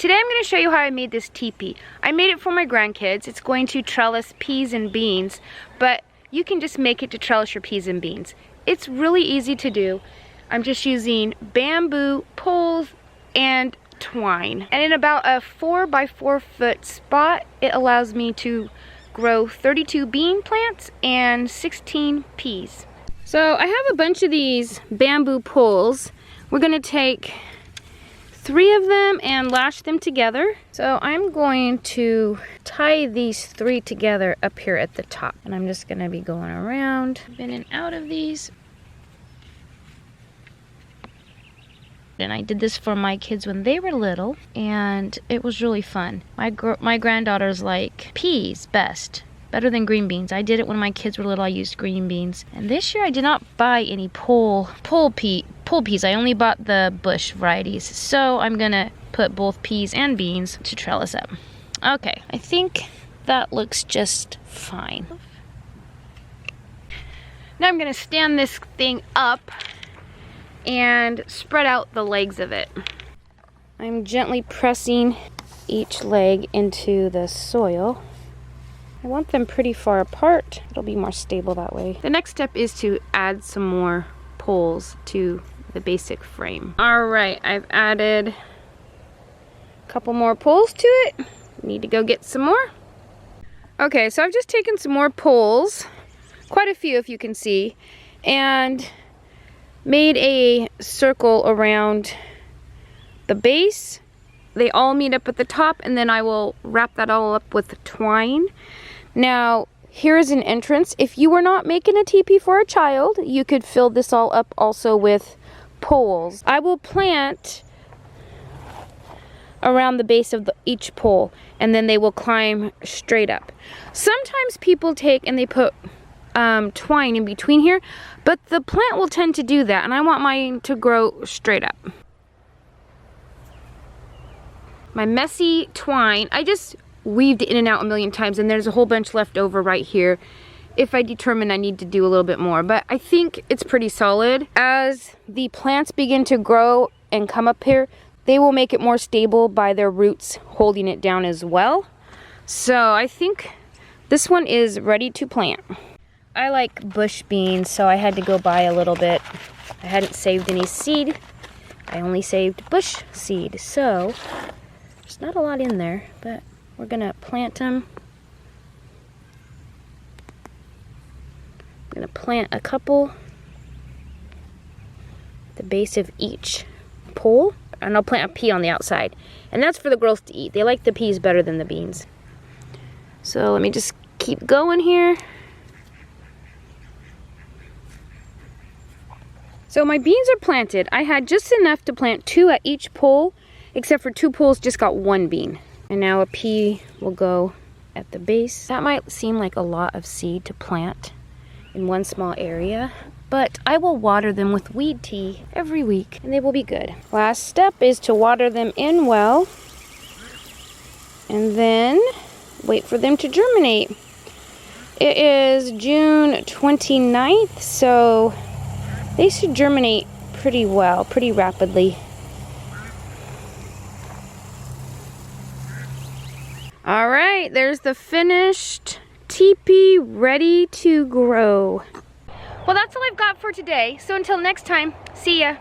Today I'm going to show you how I made this teepee. I made it for my grandkids. It's going to trellis peas and beans, but you can just make it to trellis your peas and beans. It's really easy to do. I'm just using bamboo poles and twine. And in about a 4 by 4 foot spot, it allows me to grow 32 bean plants and 16 peas. So I have a bunch of these bamboo poles. We're going to take 3 of them and lash them together. So I'm going to tie these 3 together up here at the top. And I'm just going to be going around, in and out of these. And I did this for my kids when they were little, and it was really fun. My granddaughters like peas best, better than green beans. I did it when my kids were little. I used green beans. And this year I did not buy any pole peas. I only bought the bush varieties. So I'm gonna put both peas and beans to trellis up. Okay, I think that looks just fine. Now I'm gonna stand this thing up and spread out the legs of it. I'm gently pressing each leg into the soil. I want them pretty far apart. It'll be more stable that way. The next step is to add some more poles to the basic frame. All right, I've added a couple more poles to it. Need to go get some more. Okay, so I've just taken some more poles, quite a few if you can see, and made a circle around the base. They all meet up at the top, and then I will wrap that all up with twine. Now, here is an entrance. If you were not making a teepee for a child, you could fill this all up also with poles. I will plant around the base of each pole, and then they will climb straight up. Sometimes people take and they put twine in between here, but the plant will tend to do that, and I want mine to grow straight up. My messy twine, I just weaved it in and out a million times, and there's a whole bunch left over right here if I determine I need to do a little bit more, but I think it's pretty solid. As the plants begin to grow and come up here, they will make it more stable by their roots holding it down as well. So I think this one is ready to plant. I like bush beans, so I had to go buy a little bit. I hadn't saved any seed. I only saved bush seed, so there's not a lot in there, but we're gonna plant them. I'm gonna plant a couple at the base of each pole, and I'll plant a pea on the outside. And that's for the girls to eat. They like the peas better than the beans. So let me just keep going here. So my beans are planted. I had just enough to plant 2 at each pole, except for 2 poles just got 1 bean. And now a pea will go at the base. That might seem like a lot of seed to plant in one small area, but I will water them with weed tea every week, and they will be good. Last step is to water them in well, and then wait for them to germinate. It is June 29th, so they should germinate pretty well, pretty rapidly. All right, there's the finished teepee ready to grow. Well, that's all I've got for today. So until next time, see ya.